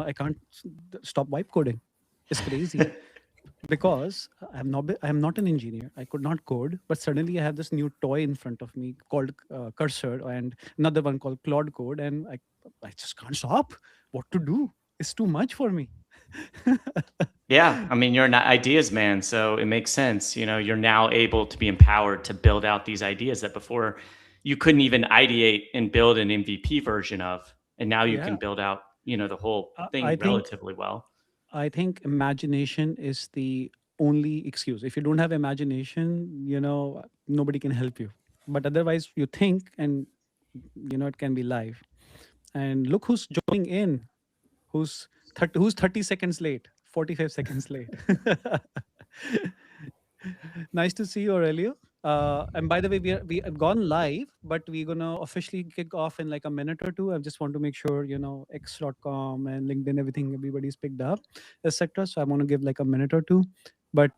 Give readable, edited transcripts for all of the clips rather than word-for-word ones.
I can't stop vibe coding. It's crazy. Because I'm not an engineer. I could not code, but suddenly I have this new toy in front of me called Cursor, and another one called Claude Code, and I just can't stop. What to do? It's too much for me. Yeah, I mean, you're an ideas man, so it makes sense. You're now able to be empowered to build out these ideas that before you couldn't even ideate and build an MVP version of, and now you can build out, the whole thing relatively well. I think imagination is the only excuse. If you don't have imagination, nobody can help you. But otherwise, you think, and it can be live. And look who's joining in. Who's 30 seconds late, 45 seconds late. Nice to see you, Aurelio. And by the way, we have gone live, but we're gonna officially kick off in like a minute or two. I just want to make sure X.com and LinkedIn, everything, everybody's picked up, etc. So I want to give like a minute or two. But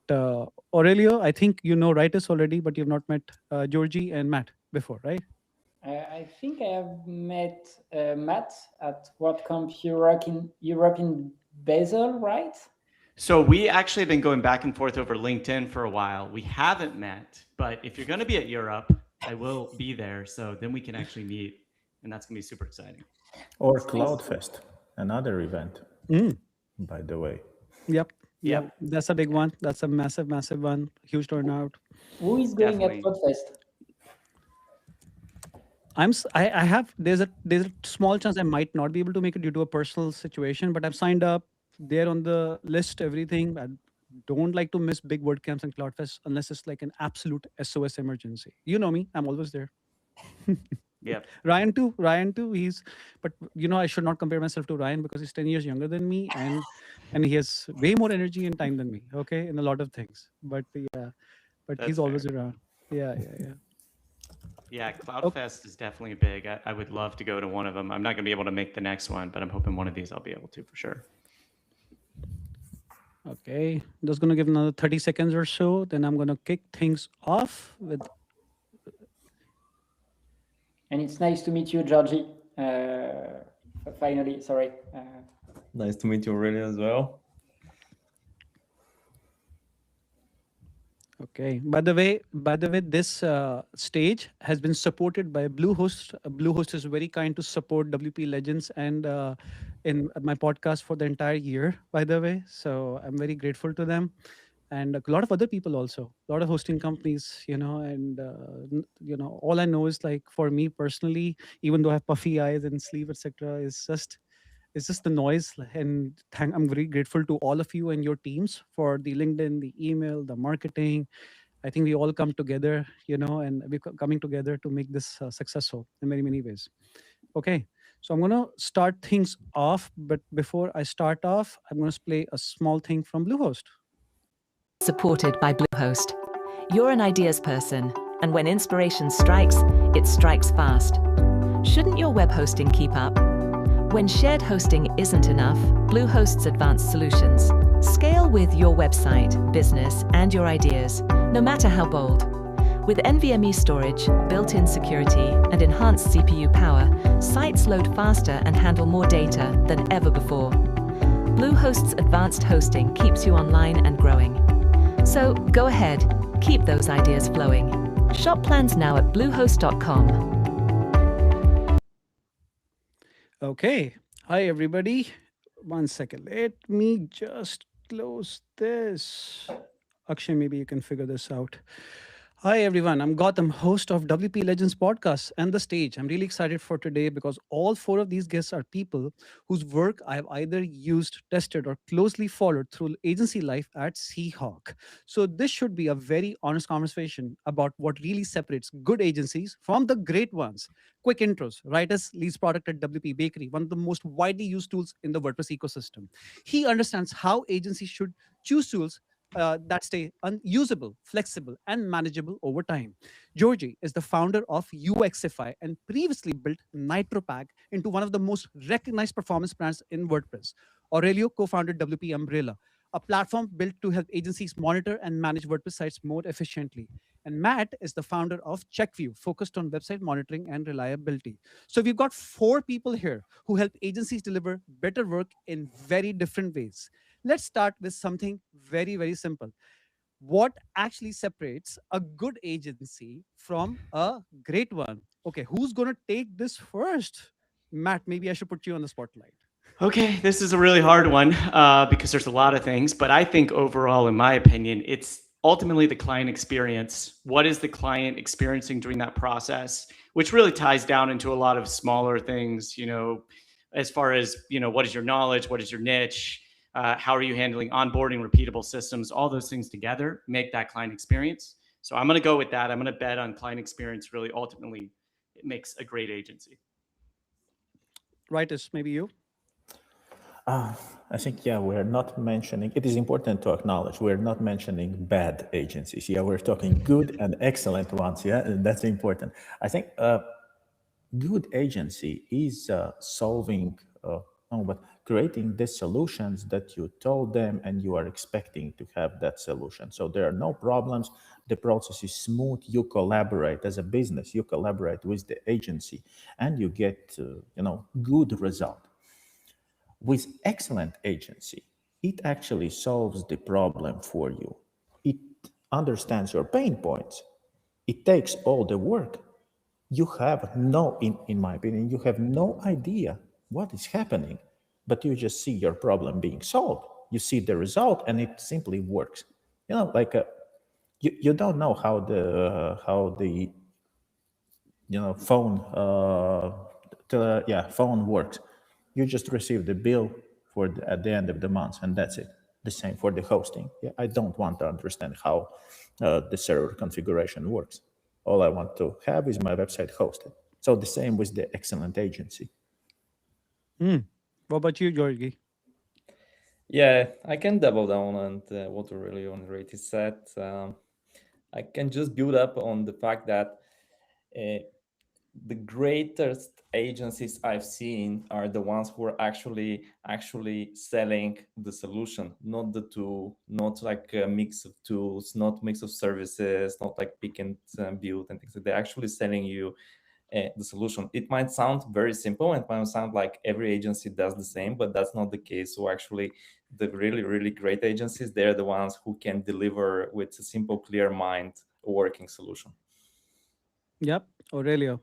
Aurelio, I think you know Raitis already, but you've not met Georgi and Matt before, right? I think I have met Matt at WordCamp Europe in Basel, right? So we actually have been going back and forth over LinkedIn for a while. We haven't met, but if you're going to be at Europe, I will be there. So then we can actually meet, and that's going to be super exciting. Or CloudFest, another event, by the way. Yep. That's a big one. That's a massive one. Huge turnout. Who is going at CloudFest? There's a small chance I might not be able to make it due to a personal situation, but I've signed up. There on the list, everything. I don't like to miss big WordCamps and CloudFest unless it's like an absolute SOS emergency. You know me, I'm always there. Yeah. Ryan too. But I should not compare myself to Ryan because he's 10 years younger than me and he has way more energy and time than me. Okay, in a lot of things. But That's he's always fair. around. Yeah. Yeah, CloudFest is definitely big. I would love to go to one of them. I'm not going to be able to make the next one, but I'm hoping one of these I'll be able to for sure. Okay, just going to give another 30 seconds or so. Then I'm going to kick things off with. And it's nice to meet you, Georgi. Finally, sorry. Nice to meet you, Aurelio, as well. Okay. By the way, this stage has been supported by Bluehost. Bluehost is very kind to support WP Legends and in my podcast for the entire year, by the way. So I'm very grateful to them. And a lot of other people also, a lot of hosting companies, and all I know is like for me personally, even though I have puffy eyes and sleep, etc., it's just the noise. And I'm very grateful to all of you and your teams for the LinkedIn, the email, the marketing. I think we all come together, and we're coming together to make this successful in many, many ways. Okay. So I'm going to start things off. But before I start off, I'm going to play a small thing from Bluehost. Supported by Bluehost. You're an ideas person, and when inspiration strikes, it strikes fast. Shouldn't your web hosting keep up? When shared hosting isn't enough, Bluehost's advanced solutions scale with your website, business, and your ideas, no matter how bold. With NVMe storage, built-in security, and enhanced CPU power, sites load faster and handle more data than ever before. Bluehost's advanced hosting keeps you online and growing. So go ahead, keep those ideas flowing. Shop plans now at bluehost.com. Okay. Hi, everybody. 1 second. Let me just close this. Akshay, maybe you can figure this out. Hi, everyone. I'm Gautam, host of WP Legends podcast and The Stage. I'm really excited for today because all 4 of these guests are people whose work I have either used, tested, or closely followed through agency life at Seahawk. So this should be a very honest conversation about what really separates good agencies from the great ones. Quick intros. Raitis leads product at WPBakery, one of the most widely used tools in the WordPress ecosystem. He understands how agencies should choose tools that stay unusable, flexible, and manageable over time. Georgi is the founder of UXify and previously built NitroPack into one of the most recognized performance brands in WordPress. Aurelio co-founded WP Umbrella, a platform built to help agencies monitor and manage WordPress sites more efficiently. And Matt is the founder of CheckView, focused on website monitoring and reliability. So we've got 4 people here who help agencies deliver better work in very different ways. Let's start with something very, very simple. What actually separates a good agency from a great one? Okay, who's going to take this first? Matt, maybe I should put you on the spotlight. Okay, this is a really hard one because there's a lot of things, but I think overall, in my opinion, it's ultimately the client experience. What is the client experiencing during that process, which really ties down into a lot of smaller things, as far as, what is your knowledge, what is your niche, how are you handling onboarding, repeatable systems, all those things together make that client experience. So I'm going to go with that. I'm going to bet on client experience. Really, ultimately, it makes a great agency. Raitis, maybe you? I think, we're not mentioning, it is important to acknowledge, we're not mentioning bad agencies. We're talking good and excellent ones. And that's important. I think good agency is creating the solutions that you told them and you are expecting to have that solution. So there are no problems. The process is smooth. You collaborate as a business. You collaborate with the agency and you get, good result. With excellent agency, it actually solves the problem for you. It understands your pain points. It takes all the work. You have in my opinion, you have no idea what is happening, but you just see your problem being solved. You see the result and it simply works. You don't know how the phone works. You just receive the bill at the end of the month, and that's it. The same for the hosting. I don't want to understand how the server configuration works. All I want to have is my website hosted. So the same with the excellent agency. What about you, Georgi? Yeah, I can double down on what Aurelio and Raitis said. I can just build up on the fact that the greatest agencies I've seen are the ones who are actually selling the solution, not the tool, not like a mix of tools, not mix of services, not like pick and build and things. They're actually selling you the solution. It might sound very simple and it might sound like every agency does the same, but that's not the case. So actually the really, really great agencies, they're the ones who can deliver with a simple, clear mind, a working solution. Yep, Aurelio.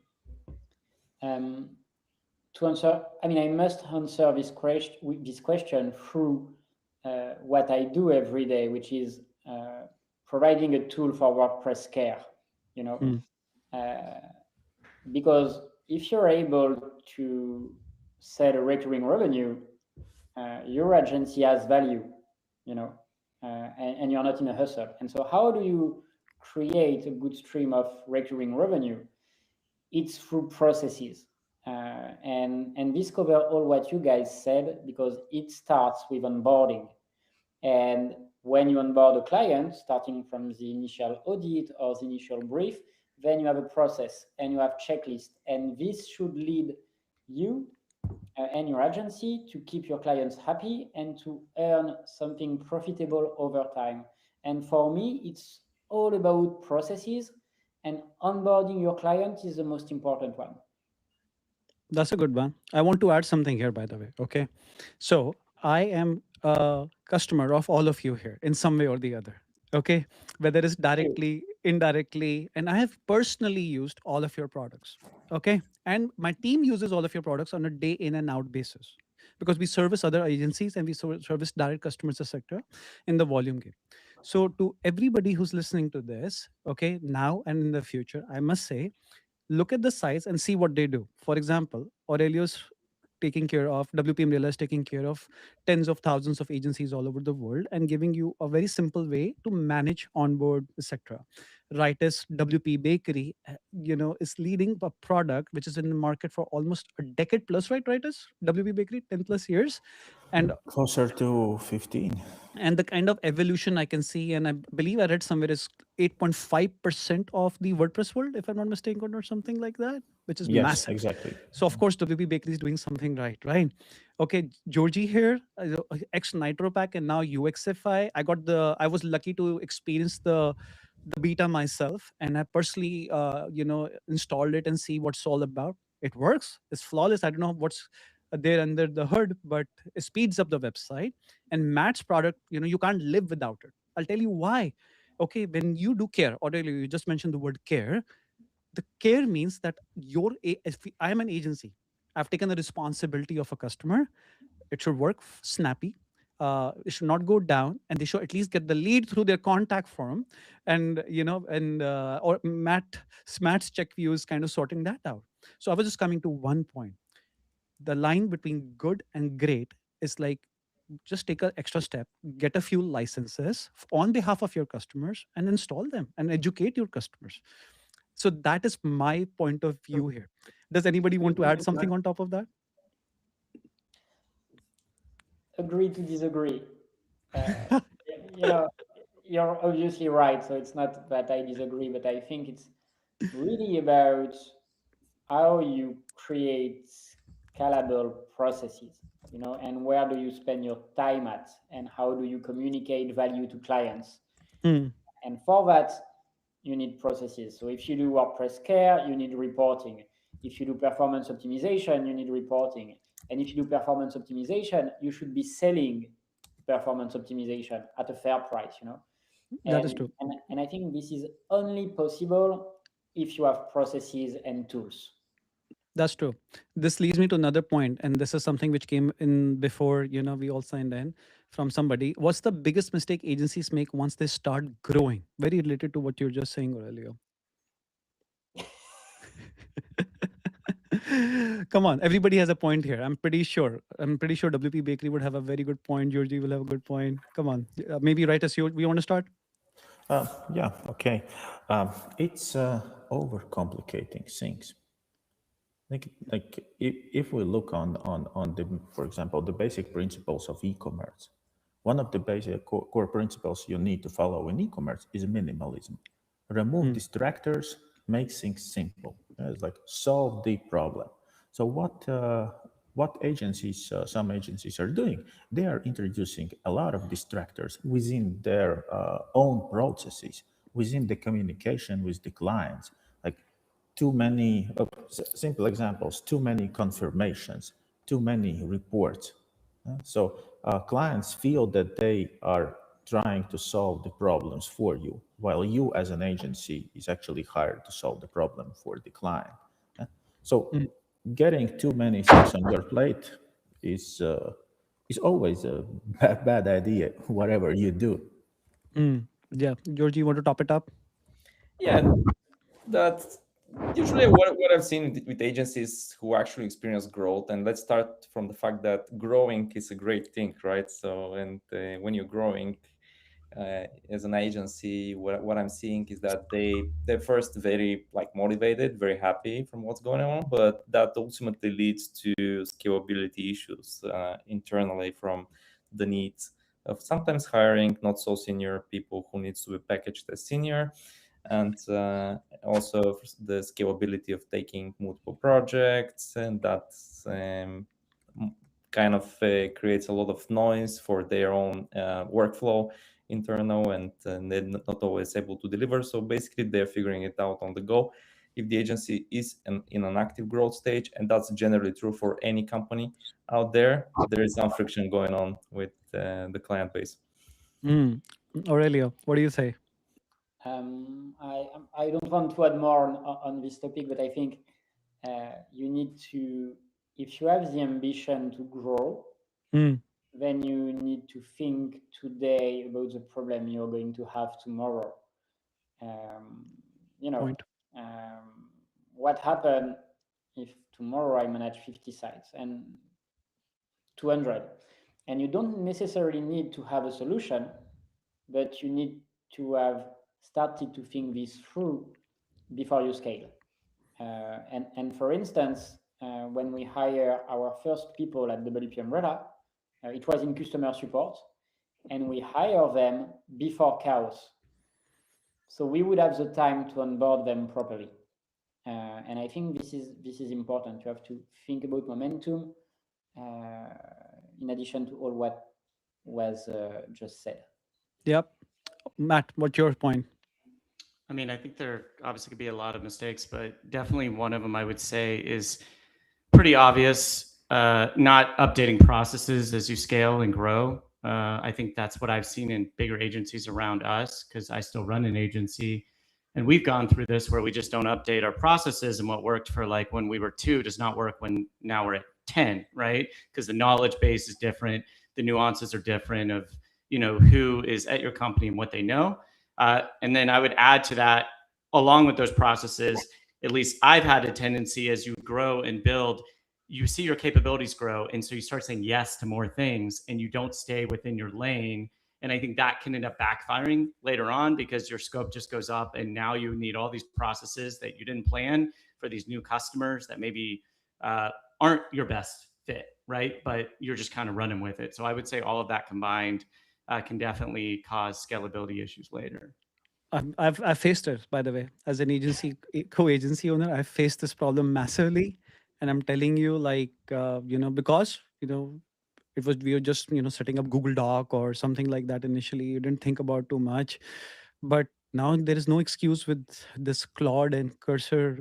To answer, I must answer this question through what I do every day, which is providing a tool for WordPress care. Because if you're able to set a recurring revenue, your agency has value, and you're not in a hustle. And so how do you create a good stream of recurring revenue? It's through processes. And this covers all what you guys said, because it starts with onboarding. And when you onboard a client, starting from the initial audit or the initial brief, then you have a process and you have checklist. And this should lead you and your agency to keep your clients happy and to earn something profitable over time. And for me, it's all about processes, and onboarding your client is the most important one. That's a good one. I want to add something here, by the way. Okay. So I am a customer of all of you here in some way or the other. Okay. Whether it's directly, indirectly, and I have personally used all of your products. Okay. And my team uses all of your products on a day in and out basis, because we service other agencies and we service direct customers, etc., in the volume game. So to everybody who's listening to this, okay, now and in the future, I must say, look at the size and see what they do. For example, Aurelio's taking care of, WP Umbrella is taking care of tens of thousands of agencies all over the world and giving you a very simple way to manage, onboard, etc. Raitis WPBakery, is leading a product which is in the market for almost a decade plus, right, Raitis? WPBakery, 10 plus years. And closer to 15. And the kind of evolution I can see, and I believe I read somewhere is 8.5% of the WordPress world, if I'm not mistaken, or something like that, which is massive. Exactly. So of course, WPBakery is doing something right? Okay, Georgi here, ex Nitro Pack, and now UXify. I was lucky to experience the the beta myself, and I personally, installed it and see what's all about. It works. It's flawless. I don't know what's there under the hood, but it speeds up the website. And Matt's product, you can't live without it. I'll tell you why. Okay, when you do care, or you just mentioned the word care, the care means that if I am an agency, I've taken the responsibility of a customer. It should work snappy. It should not go down, and they should at least get the lead through their contact form. And or Matt's CheckView is kind of sorting that out. So I was just coming to one point. The line between good and great is like, just take an extra step, get a few licenses on behalf of your customers, and install them and educate your customers. So that is my point of view here. Does anybody want to add something on top of that? Agree to disagree. You're obviously right. So it's not that I disagree, but I think it's really about how you create scalable processes, and where do you spend your time at, and how do you communicate value to clients. And for that, you need processes. So if you do WordPress care, you need reporting. If you do performance optimization, you need reporting. And if you do performance optimization, you should be selling performance optimization at a fair price, That is true. And I think this is only possible if you have processes and tools. That's true. This leads me to another point, and this is something which came in before, we all signed in from somebody. What's the biggest mistake agencies make once they start growing? Very related to what you're just saying, Aurelio. Come on, everybody has a point here. I'm pretty sure WPBakery would have a very good point. Georgi will have a good point. Come on, maybe Raitis, we want to start? Yeah, okay. It's overcomplicating things. Like if we look on the, for example, the basic principles of e-commerce, one of the basic core principles you need to follow in e-commerce is minimalism. Remove distractors, make things simple. It's like solve the problem. So what agencies, some agencies are doing, they are introducing a lot of distractors within their own processes, within the communication with the clients. Like too many, simple examples, too many confirmations, too many reports. So clients feel that they are trying to solve the problems for you, while you as an agency is actually hired to solve the problem for the client. So getting too many things on your plate is always a bad idea, whatever you do. Yeah, Georgie, you want to top it up? Yeah, that's usually what I've seen with agencies who actually experience growth. And let's start from the fact that growing is a great thing, right? So, and when you're growing as an agency, what I'm seeing is that they're first very motivated, very happy from what's going on, but that ultimately leads to scalability issues internally from the needs of sometimes hiring not so senior people who needs to be packaged as senior, and also the scalability of taking multiple projects, and that kind of creates a lot of noise for their own workflow internal, and they're not always able to deliver. So basically they're figuring it out on the go. If the agency is in an active growth stage, and that's generally true for any company out there, there is some friction going on with the client base. Aurelio, what do you say? I don't want to add more on this topic, but I think you need to, if you have the ambition to grow, then you need to think today about the problem you're going to have tomorrow. What happens if tomorrow I manage 50 sites and 200, and you don't necessarily need to have a solution, but you need to have started to think this through before you scale. And for instance, when we hire our first people at WP Umbrella, it was in customer support, and we hire them before chaos. So we would have the time to onboard them properly. And I think this is important. You have to think about momentum in addition to all what was just said. Yep. Matt, what's your point? I mean, I think there obviously could be a lot of mistakes, but definitely one of them I would say is pretty obvious. Not updating processes as you scale and grow. I think that's what I've seen in bigger agencies around us, because I still run an agency. And we've gone through this where we just don't update our processes, and what worked for like when we were 2 does not work when now we're at 10, right? Because the knowledge base is different, the nuances are different of, who is at your company and what they know. And then I would add to that, along with those processes, at least I've had a tendency as you grow and build, you see your capabilities grow. And so you start saying yes to more things and you don't stay within your lane. And I think that can end up backfiring later on because your scope just goes up and now you need all these processes that you didn't plan for these new customers that maybe aren't your best fit, right? But you're just kind of running with it. So I would say all of that combined can definitely cause scalability issues later. I've faced it, by the way, as an agency co-agency owner. I've faced this problem massively, and I'm telling you, like, because it was, we were just setting up Google Doc or something like that initially. You didn't think about too much, but now there is no excuse with this Claude and Cursor,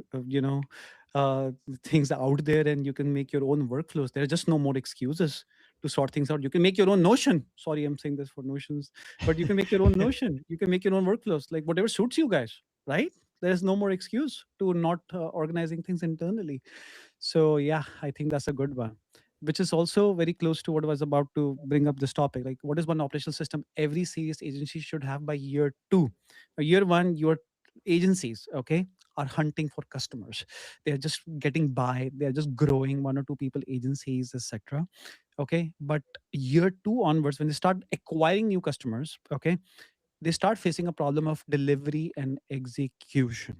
uh, things out there, and you can make your own workflows. There are just no more excuses to sort things out. You can make your own Notion. Sorry, I'm saying this for Notions, but you can make your own Notion. You can make your own workflows, like whatever suits you guys, right? There's no more excuse to not organizing things internally. So yeah, I think that's a good one, which is also very close to what I was about to bring up this topic. Like, what is one operational system every serious agency should have by year 2? Year 1, your agencies, okay, are hunting for customers. They're just getting by. They're just growing, 1 or 2 people agencies, etc. Okay, but year 2 onwards, when they start acquiring new customers, okay, they start facing a problem of delivery and execution.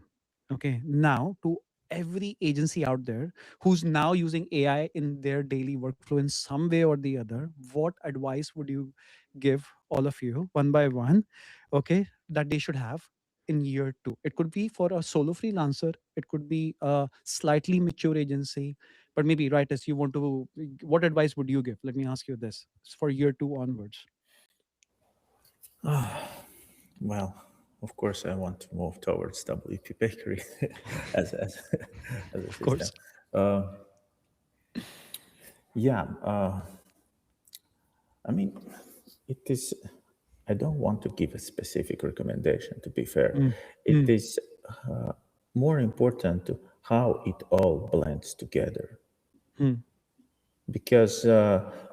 Okay, now to every agency out there who's now using AI in their daily workflow in some way or the other, what advice would you give, all of you, one by one, okay, that they should have in year 2? It could be for a solo freelancer, it could be a slightly mature agency, but maybe, right, as you want to, what advice would you give? Let me ask you this. It's for year 2 onwards. Well, of course, I want to move towards WPBakery as a Of course. system. I mean, it is. I don't want to give a specific recommendation. To be fair, it is more important to how it all blends together. Because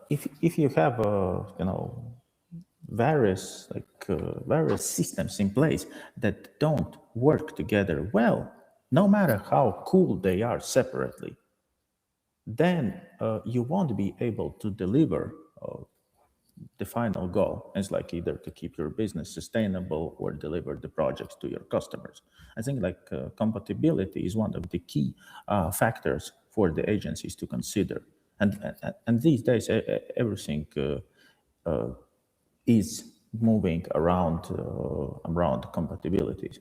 if you have various systems in place that don't work together well, no matter how cool they are separately, then you won't be able to deliver the final goal. It's like either to keep your business sustainable or deliver the projects to your customers. I think compatibility is one of the key factors for the agencies to consider. And these days, everything is moving around compatibilities.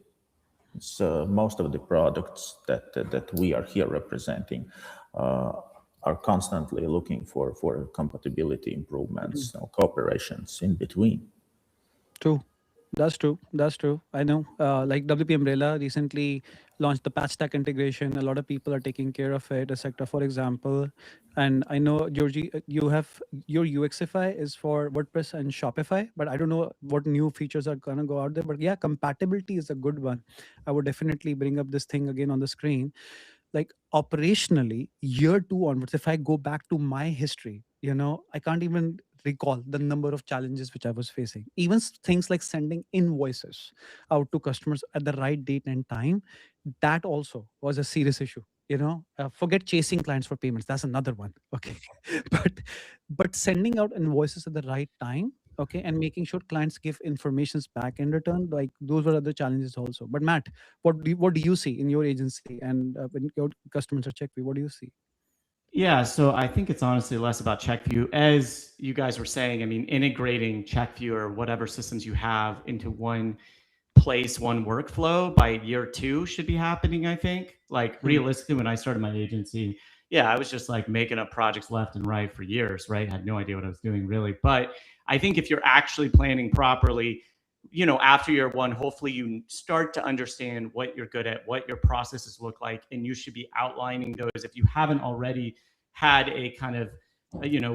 So most of the products that we are here representing are constantly looking for compatibility improvements, cooperations in between. True. That's true. That's true. I know. Like WP Umbrella recently launched the patch stack integration. A lot of people are taking care of it, etc. For example, and I know, Georgie, you have your UXify is for WordPress and Shopify, but I don't know what new features are gonna go out there. But yeah, compatibility is a good one. I would definitely bring up this thing again on the screen. Like operationally, year 2 onwards, if I go back to my history, I can't even recall the number of challenges which I was facing. Even things like sending invoices out to customers at the right date and time, that also was a serious issue. Forget chasing clients for payments, that's another one. Okay. but sending out invoices at the right time, okay, and making sure clients give informations back in return, like those were other challenges also. But Matt, what do you see in your agency and when your customers are CheckView? What do you see? Yeah, so I think it's honestly less about CheckView. As you guys were saying, I mean, integrating CheckView or whatever systems you have into one place, one workflow by year 2 should be happening, I think. Like realistically, when I started my agency, yeah, I was just like making up projects left and right for years, right? I had no idea what I was doing really. But I think if you're actually planning properly, after year one, hopefully you start to understand what you're good at, what your processes look like, and you should be outlining those if you haven't already had a kind of,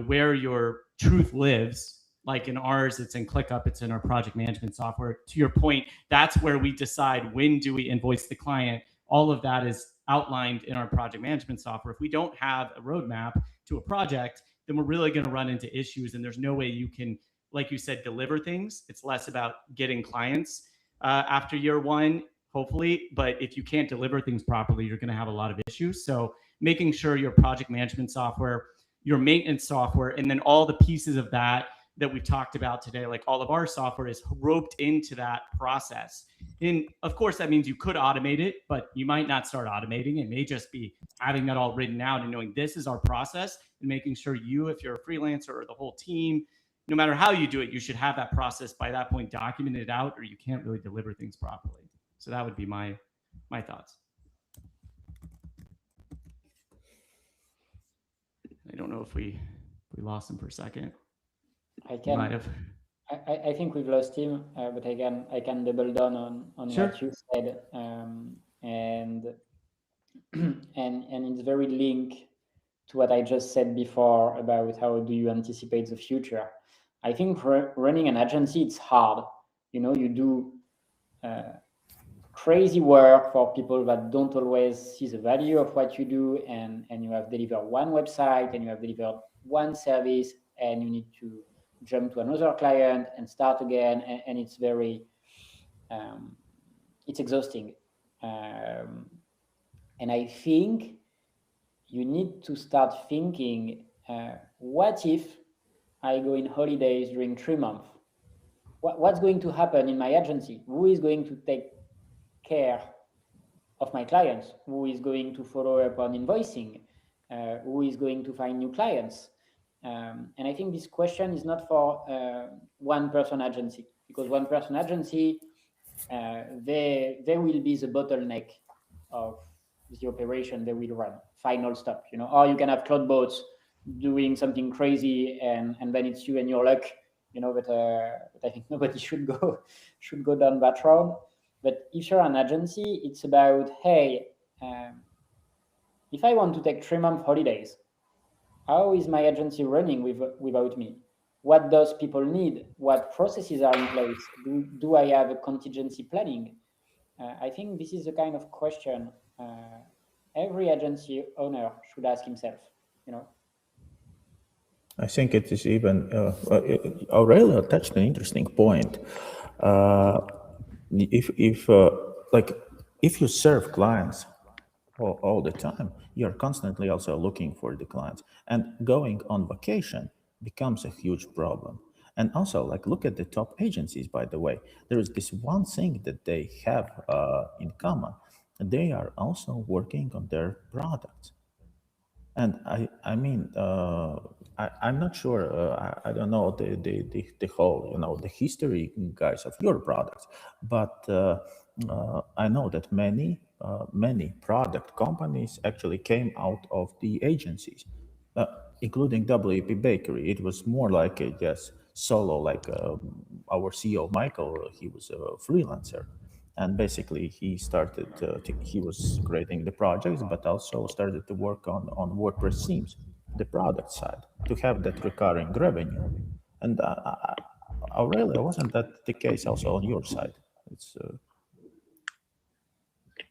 where your truth lives. Like in ours, it's in ClickUp, it's in our project management software. To your point, that's where we decide when do we invoice the client. All of that is outlined in our project management software. If we don't have a roadmap to a project, then we're really going to run into issues, and there's no way you can, like you said, deliver things. It's less about getting clients after year one, hopefully. But if you can't deliver things properly, you're going to have a lot of issues. So making sure your project management software, your maintenance software, and then all the pieces of that we've talked about today, like all of our software, is roped into that process. And of course, that means you could automate it, but you might not start automating. It may just be having that all written out and knowing this is our process, and making sure you, if you're a freelancer, or the whole team, no matter how you do it, you should have that process by that point documented out, or you can't really deliver things properly. So that would be my thoughts. I don't know if we lost him for a second. Might have. I think we've lost him, but I can double down on sure. What you said, and it's very linked to what I just said before about how do you anticipate the future. I think running an agency, it's hard. You do crazy work for people that don't always see the value of what you do, and you have delivered one website, and you have delivered one service, and you need to jump to another client and start again, and it's very it's exhausting, and I think you need to start thinking, what if I go in holidays during 3 months? What's going to happen in my agency? Who is going to take care of my clients? Who is going to follow up on invoicing? Who is going to find new clients? And I think this question is not for one-person agency, because one-person agency, they will be the bottleneck of the operation they will run. Final stop, or you can have cloud bots doing something crazy, and then it's you and your luck, but I think nobody should go down that road. But if you're an agency, it's about, hey, if I want to take 3-month holidays, how is my agency running without me? What does people need? What processes are in place? Do I have a contingency planning? I think this is the kind of question every agency owner should ask himself. I think it is even Aurelio touched an interesting point. If you serve clients all the time, you're constantly also looking for the clients, and going on vacation becomes a huge problem. And also, look at the top agencies, by the way. There is this one thing that they have in common. They are also working on their products. And I'm not sure. I don't know the whole, the history, guys, of your products, but I know that many product companies actually came out of the agencies, including WPBakery. It was more like a solo, our CEO Michael. He was a freelancer. And basically, he started. He was creating the projects, but also started to work on WordPress themes, the product side, to have that recurring revenue. And Aurelio, wasn't that the case also on your side?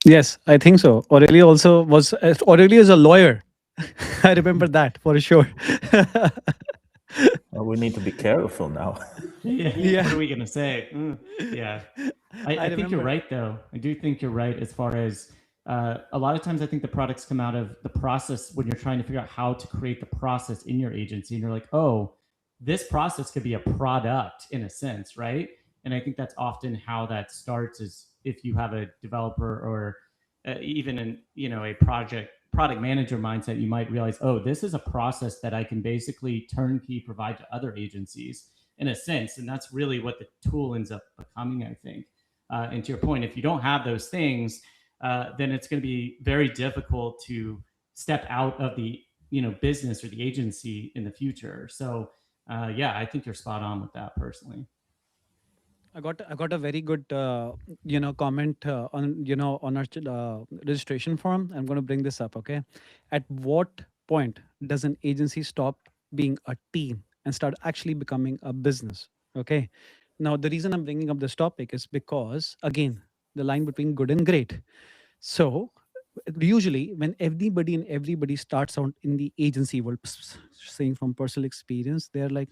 Yes, I think so. Aurelio also was. Aurelio is a lawyer. I remember that for sure. We need to be careful now. Yeah. What are we going to say? Yeah. I think you're right, though. I do think you're right as far as a lot of times I think the products come out of the process when you're trying to figure out how to create the process in your agency. And you're like, oh, this process could be a product in a sense, right? And I think that's often how that starts, is if you have a developer or even a product manager mindset, you might realize, oh, this is a process that I can basically turnkey provide to other agencies in a sense. And that's really what the tool ends up becoming, I think. And to your point, if you don't have those things, then it's going to be very difficult to step out of the business or the agency in the future. So yeah, I think you're spot on with that personally. I got a very good comment on on our registration form. I'm going to bring this up. Okay, at what point does an agency stop being a team and start actually becoming a business? Okay, now the reason I'm bringing up this topic is because again the line between good and great. So usually when everybody starts out in the agency world, saying from personal experience, they're like,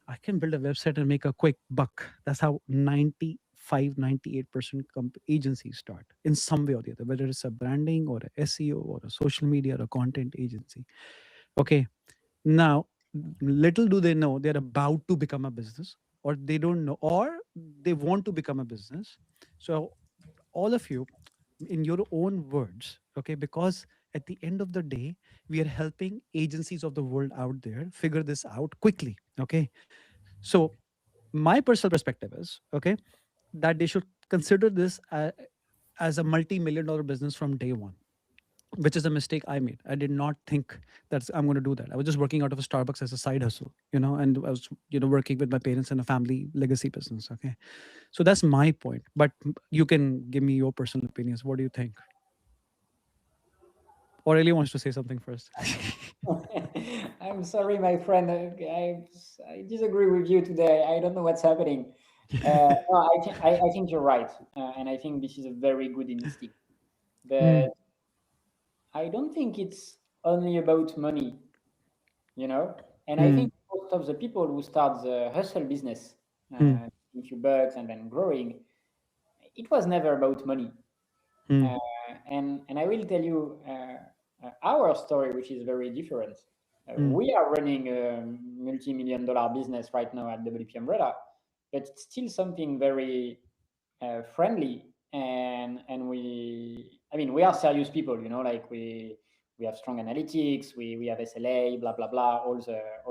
I can build a website and make a quick buck. That's how 98% agencies start in some way or the other, whether it's a branding or a SEO or a social media or a content agency. Okay, now little do they know they're about to become a business, or they don't know, or they want to become a business. So all of you, in your own words, okay, because at the end of the day we are helping agencies of the world out there figure this out quickly. Okay, so my personal perspective is, okay, that they should consider this as a multi-million dollar business from day one, which is a mistake I made. I did not think that I'm going to do that. I was just working out of a Starbucks as a side hustle, and I was, working with my parents in a family legacy business. Okay, so that's my point. But you can give me your personal opinions. What do you think? Aurelio wants to say something first. I'm sorry, my friend. I disagree with you today. I don't know what's happening. No, I think you're right, and I think this is a very good instinct. But I don't think it's only about money, And I think most of the people who start the hustle business, a few bucks and then growing, it was never about money. And I will tell you our story, which is very different. We are running a multi-million dollar business right now at WP Umbrella, but it's still something very friendly. And we are serious people, like we have strong analytics, we have SLA, blah blah blah, all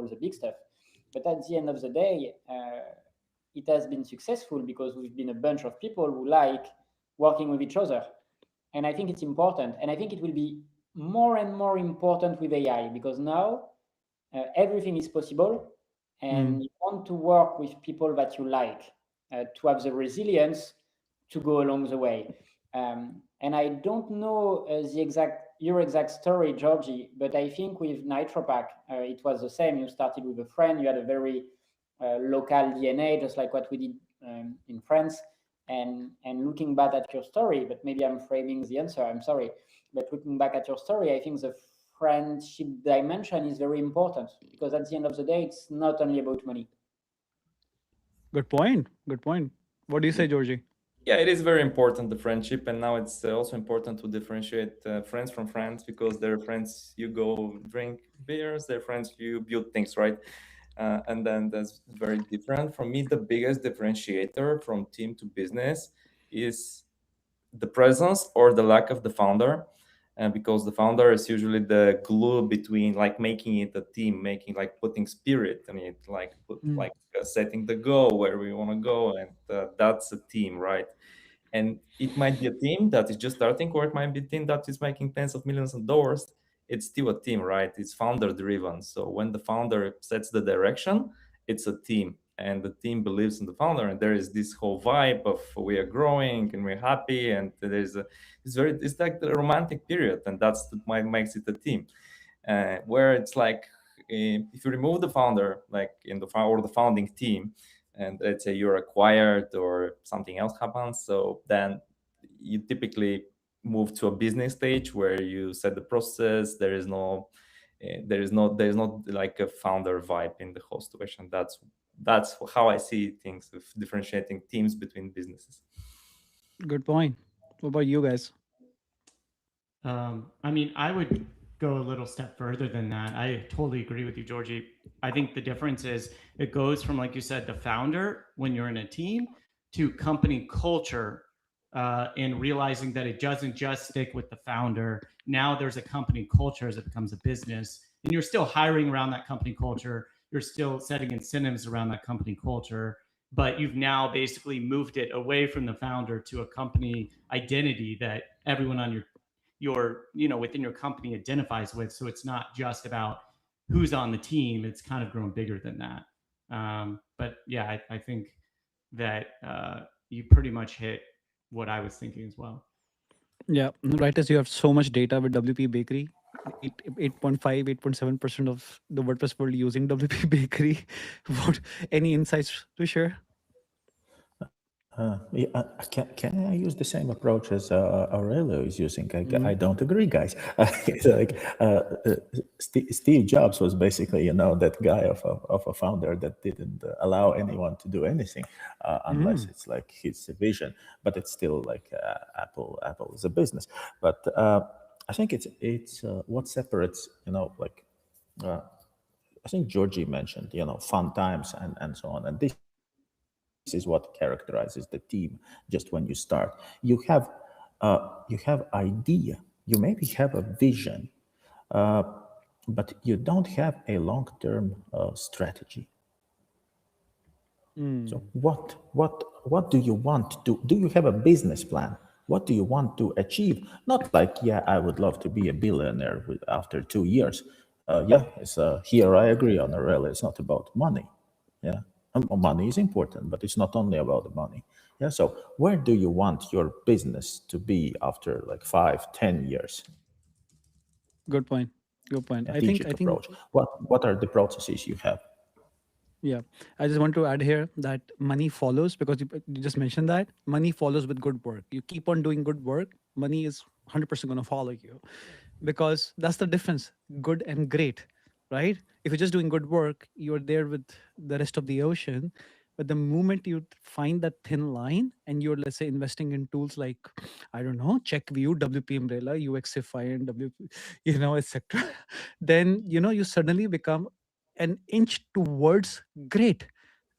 the big stuff. But at the end of the day, it has been successful because we've been a bunch of people who like working with each other. And I think it's important. And I think it will be more and more important with AI, because now everything is possible. And you want to work with people that you like, to have the resilience to go along the way. And I don't know your exact story, Georgie, but I think with NitroPack, it was the same. You started with a friend, you had a very local DNA, just like what we did in France. And looking back at your story, but maybe I'm framing the answer, I'm sorry. But looking back at your story, I think the friendship dimension is very important, because at the end of the day, it's not only about money. Good point. Good point. What do you say, Georgie? Yeah, it is very important, the friendship. And now it's also important to differentiate friends from friends, because they're friends you go drink beers, they're friends you build things, right? And then that's very different. For me, the biggest differentiator from team to business is the presence or the lack of the founder. Because the founder is usually the glue between, like, making it a team, putting spirit in it, setting the goal where we want to go. And that's a team, right? And it might be a team that is just starting, or it might be a team that is making tens of millions of dollars. It's still a team, right? It's founder driven. So when the founder sets the direction, it's a team, and the team believes in the founder, and there is this whole vibe of we are growing and we're happy, and it's like the romantic period, and that's what makes it a team. Where it's like, if you remove the founder, like in the founding team, and let's say you're acquired or something else happens, so then you typically move to a business stage where you set the process. There is not like a founder vibe in the whole situation. That's how I see things, of differentiating teams between businesses. Good point. What about you guys? I would go a little step further than that. I totally agree with you, Georgie. I think the difference is it goes from, like you said, the founder when you're in a team, to company culture, and realizing that it doesn't just stick with the founder. Now there's a company culture as it becomes a business, and you're still hiring around that company culture. You're still setting incentives around that company culture, but you've now basically moved it away from the founder to a company identity that everyone on your within your company identifies with. So it's not just about who's on the team. It's kind of grown bigger than that. But yeah, I think that you pretty much hit what I was thinking as well. Yeah, Raitis, you have so much data with WPBakery. 8.5, 8.7% of the WordPress world using WPBakery. What, any insights to share? Yeah, can I use the same approach as Aurelio is using? I don't agree, guys. It's like Steve Jobs was basically, that guy of a founder that didn't allow anyone to do anything unless it's like his vision. But it's still like Apple is a business. But I think it's what separates, I think Georgi mentioned, fun times and so on. And this is what characterizes the team just when you start. You have idea, you maybe have a vision, but you don't have a long-term strategy. So what do you want to do? You have a business plan? What do you want to achieve? Not like, yeah, I would love to be a billionaire after 2 years. Here I agree on Aurelio. It's not about money. Yeah, money is important, but it's not only about the money. Yeah, so where do you want your business to be after like 5-10 years? Good point. Good point. I Strategic think approach. What are the processes you have? Yeah, I just want to add here that money follows, because you just mentioned that money follows with good work. You keep on doing good work, money is 100% going to follow you, because that's the difference, good and great, right? If you're just doing good work, you're there with the rest of the ocean. But the moment you find that thin line and you're, let's say, investing in tools like, I don't know, CheckView, WP Umbrella, UXify, and etc., then, you suddenly become an inch towards great,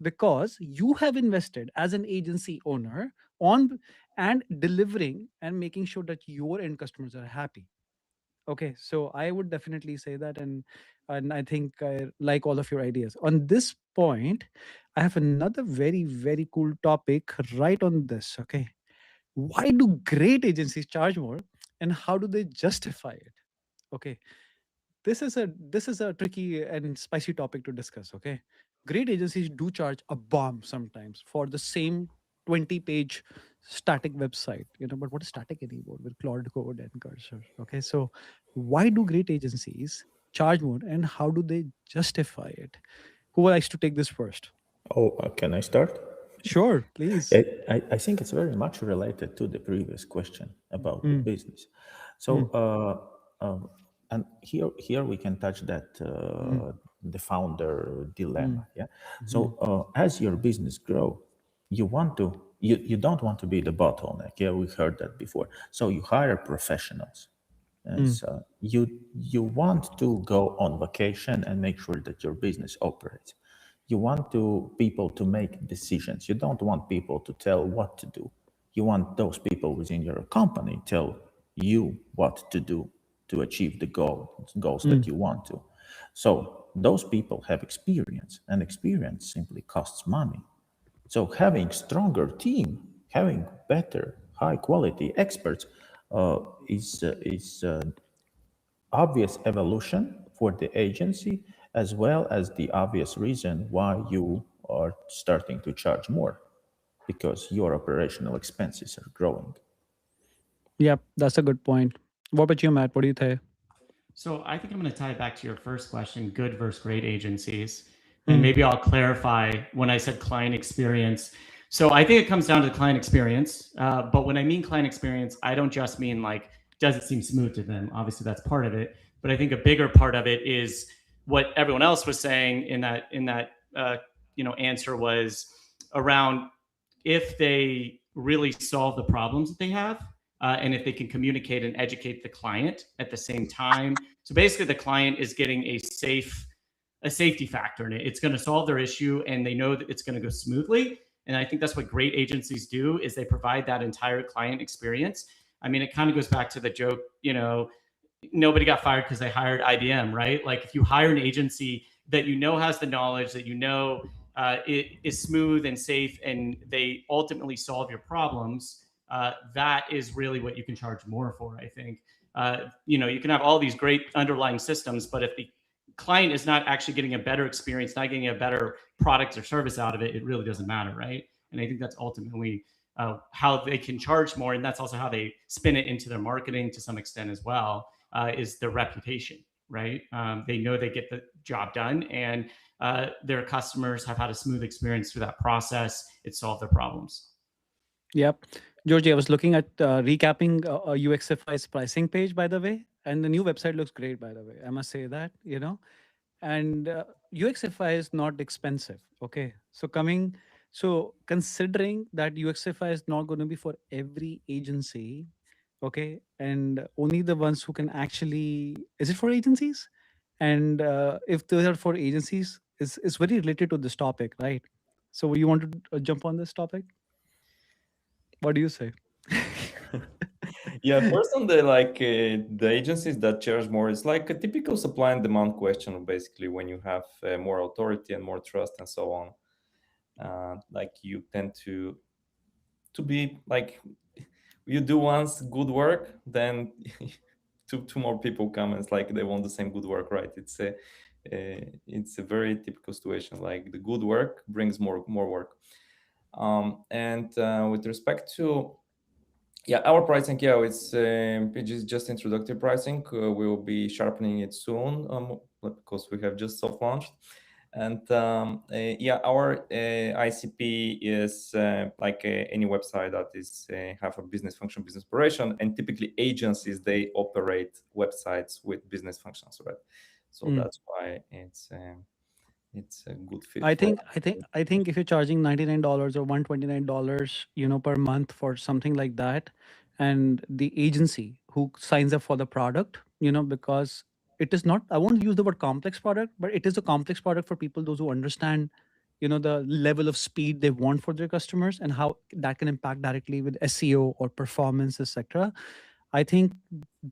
because you have invested as an agency owner on and delivering and making sure that your end customers are happy. Okay, so I would definitely say that, and I think I like all of your ideas. On this point, I have another very, very cool topic right on this. Okay, why do great agencies charge more, and how do they justify it? Okay, this is a tricky and spicy topic to discuss. Okay, great agencies do charge a bomb sometimes for the same 20-page static website, but what is static anymore with Claude Code and Cursor? Okay, so why do great agencies charge more, and how do they justify it? Who likes to take this first? Oh, can I start? Sure, please. I think it's very much related to the previous question about the business. So, and here we can touch that the founder dilemma. Yeah. So as your business grow, you don't want to be the bottleneck. Yeah, we heard that before. So you hire professionals. And so you want to go on vacation and make sure that your business operates. You want people to make decisions. You don't want people to tell what to do. You want those people within your company tell you what to do to achieve the goals that you want to. So those people have experience, and experience simply costs money. So having stronger team, having better, high quality experts is obvious evolution for the agency, as well as the obvious reason why you are starting to charge more, because your operational expenses are growing. Yeah, that's a good point. What about you, Matt? What do you think? So I think I'm going to tie it back to your first question, good versus great agencies. And maybe I'll clarify when I said client experience. So I think it comes down to the client experience. But when I mean client experience, I don't just mean like, does it seem smooth to them? Obviously, that's part of it. But I think a bigger part of it is what everyone else was saying in that answer was around if they really solve the problems that they have. And if they can communicate and educate the client at the same time. So basically the client is getting a safety factor in it. It's going to solve their issue and they know that it's going to go smoothly. And I think that's what great agencies do, is they provide that entire client experience. I mean, it kind of goes back to the joke, nobody got fired because they hired IBM, right? Like if you hire an agency that has the knowledge, that it is smooth and safe, and they ultimately solve your problems, that is really what you can charge more for, I think. You can have all these great underlying systems, but if the client is not actually getting a better experience, not getting a better product or service out of it, it really doesn't matter, right? And I think that's ultimately how they can charge more, and that's also how they spin it into their marketing to some extent as well, is their reputation, right? They know they get the job done, and their customers have had a smooth experience through that process. It solved their problems. Yep. Georgie, I was looking at recapping UXify's pricing page, by the way, and the new website looks great, by the way. I must say that, and UXify is not expensive. Okay. So considering that UXify is not going to be for every agency, okay, and only the ones who can actually, is it for agencies? And if those are for agencies, it's very related to this topic, right? So you want to jump on this topic? What do you say? Yeah, first on the the agencies that charge more, it's like a typical supply and demand question. Basically, when you have more authority and more trust and so on, like you tend to be like, you do once good work, then two more people come and it's like they want the same good work, right? It's a very typical situation. Like the good work brings more work. And with respect to our pricing, it's just introductory pricing. We'll be sharpening it soon because we have just soft launched. And our ICP is like any website that is have a business function, business operation, and typically agencies, they operate websites with business functions, right? So that's why it's a good fit. I think if you're charging $99 or $129, per month for something like that, and the agency who signs up for the product, because it is not, I won't use the word complex product, but it is a complex product for people, those who understand, the level of speed they want for their customers and how that can impact directly with SEO or performance, etc. I think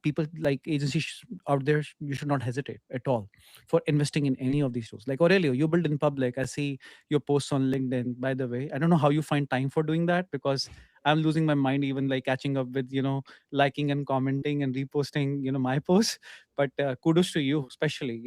people like agencies out there, you should not hesitate at all for investing in any of these tools. Like Aurelio, you build in public. I see your posts on LinkedIn, by the way. I don't know how you find time for doing that, because I'm losing my mind even like catching up with, liking and commenting and reposting, my posts. But kudos to you, especially,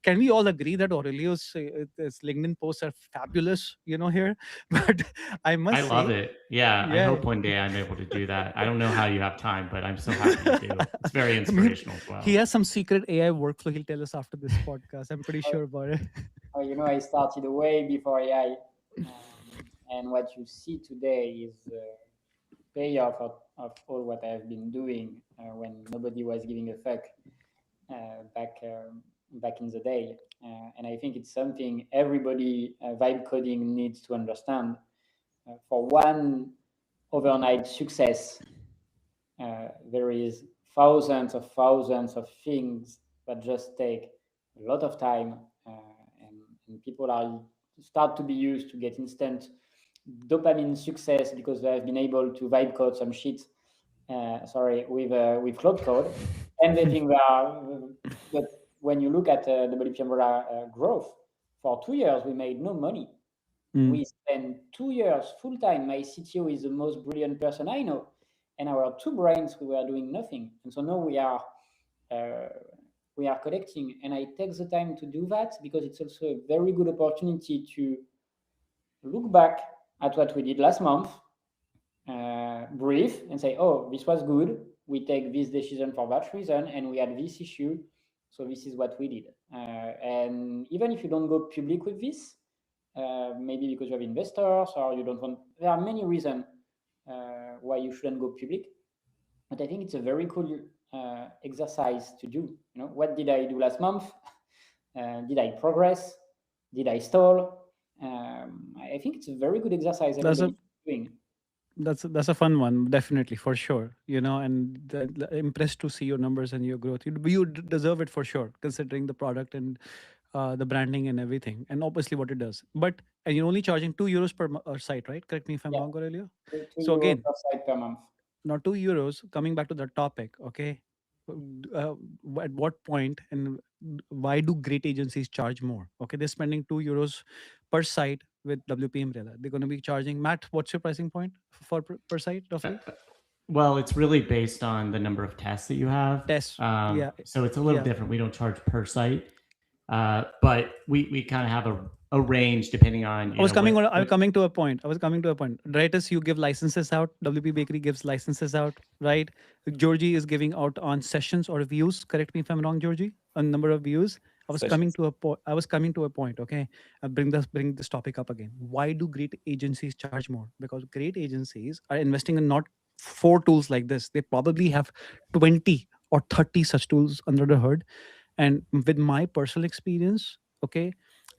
can we all agree that Aurelio's his LinkedIn posts are fabulous, here? But I must say, love it. Yeah, I hope one day I'm able to do that. I don't know how you have time, but I'm so happy you do. It's very inspirational as well. He has some secret AI workflow he'll tell us after this podcast. I'm pretty sure about it. I started way before AI. And what you see today is the payoff of all what I've been doing when nobody was giving a fuck back in the day. And I think it's something everybody vibe coding needs to understand. For one overnight success, there is thousands of things that just take a lot of time, and people start to be used to get instant dopamine success because they have been able to vibe code some shit with Cloud Code, and they think they are. But when you look at WP Umbrella growth, for 2 years we made no money. We spent 2 years full time. My CTO is the most brilliant person I know, and our two brains, we were doing nothing. And so now we are collecting, and I take the time to do that because it's also a very good opportunity to look back at what we did last month, breathe and say, oh, this was good. We take this decision for that reason, and we had this issue. So this is what we did. And even if you don't go public with this, maybe because you have investors or you don't want, there are many reasons why you shouldn't go public. But I think it's a very cool exercise to do. What did I do last month? Did I progress? Did I stall? I think it's a very good exercise everybody's doing. That's a fun one, definitely, for sure. And impressed to see your numbers and your growth. You deserve it for sure, considering the product and the branding and everything, and obviously what it does. And you're only charging €2 per site, right? Correct me if I'm wrong, Aurelio. So again, per site per month. Now €2. Coming back to the topic, okay. At what point and why do great agencies charge more? Okay, they're spending €2 per site with WP Umbrella. They're going to be charging. Matt, what's your pricing point for per site roughly? Well, it's really based on the number of tests that you have. Tests, So it's a little different. We don't charge per site, but we kind of have a range depending on. I'm coming to a point. Raitis, you give licenses out. WPBakery gives licenses out, right? Georgi is giving out on sessions or views. Correct me if I'm wrong, Georgi. A number of views. I was coming to a point. Okay, I'll bring this topic up again. Why do great agencies charge more? Because great agencies are investing in not 4 tools like this. They probably have 20 or 30 such tools under the hood. And with my personal experience, okay,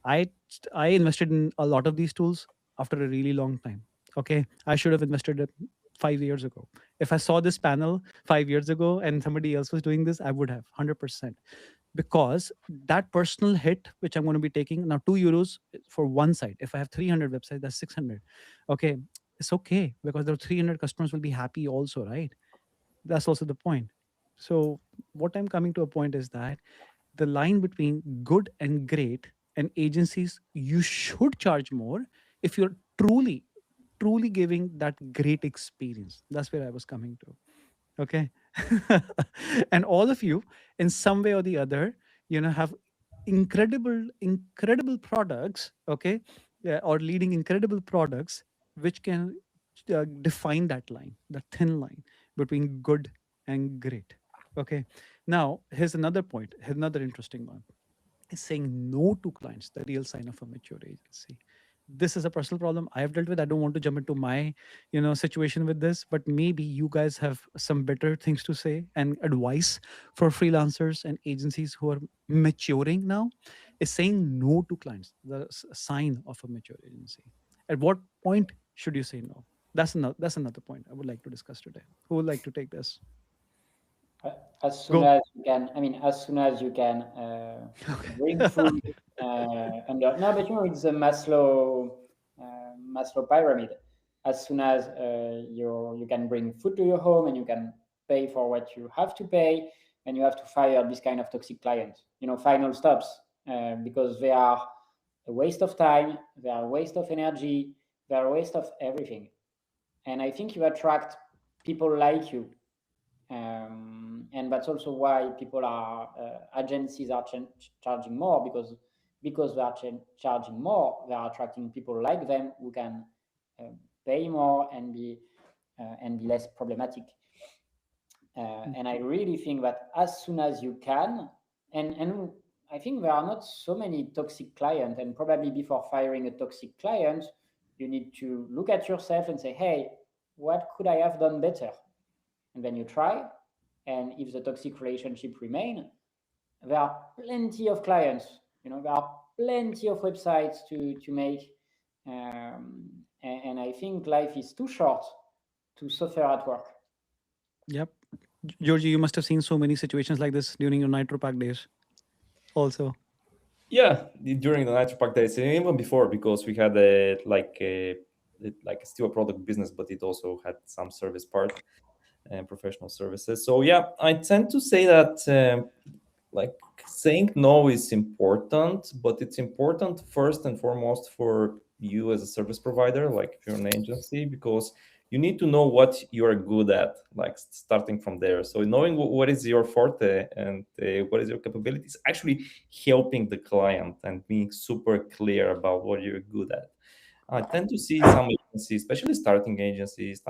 I invested in a lot of these tools after a really long time. Okay, I should have invested it 5 years ago. If I saw this panel 5 years ago and somebody else was doing this, I would have 100%. Because that personal hit, which I'm going to be taking now, €2 for one site. If I have 300 websites, that's 600. Okay, it's okay because those 300 customers will be happy also, right? That's also the point. So what I'm coming to a point is that the line between good and great and agencies, you should charge more if you're truly giving that great experience. That's where I was coming to. Okay. And all of you in some way or the other, have incredible products, okay, or leading incredible products which can define that line, the thin line between good and great. Okay, now here's another point. Here's another interesting one. Is saying no to clients the real sign of a mature agency? This is a personal problem I have dealt with. I don't want to jump into my situation with this, but maybe you guys have some better things to say and advice for freelancers and agencies who are maturing now. Is saying no to clients the sign of a mature agency? At what point should you say no? That's another point I would like to discuss today. Who would like to take this? As soon as you can. I mean, as soon as you can bring food under. No, but it's a Maslow pyramid. As soon as you can bring food to your home and you can pay for what you have to pay, and you have to fire this kind of toxic client. Final stops because they are a waste of time, they are a waste of energy, they are a waste of everything. And I think you attract people like you. And that's also why agencies are charging more, because they are charging more, they are attracting people like them who can pay more and be less problematic. And I really think that as soon as you can, and I think there are not so many toxic clients, and probably before firing a toxic client, you need to look at yourself and say, hey, what could I have done better? And then you try, and if the toxic relationship remain, there are plenty of clients, there are plenty of websites to make, and I think life is too short to suffer at work. Yep. Georgi, you must have seen so many situations like this during your Nitro Pack days also. Yeah, during the Nitro Pack days, and even before, because we had still a product business, but it also had some service part and professional services. So yeah, I tend to say that saying no is important, but it's important first and foremost for you as a service provider, like if you're an agency, because you need to know what you're good at, starting from there. So knowing what is your forte and what is your capabilities, actually helping the client and being super clear about what you're good at. I tend to see some agencies, especially starting agencies,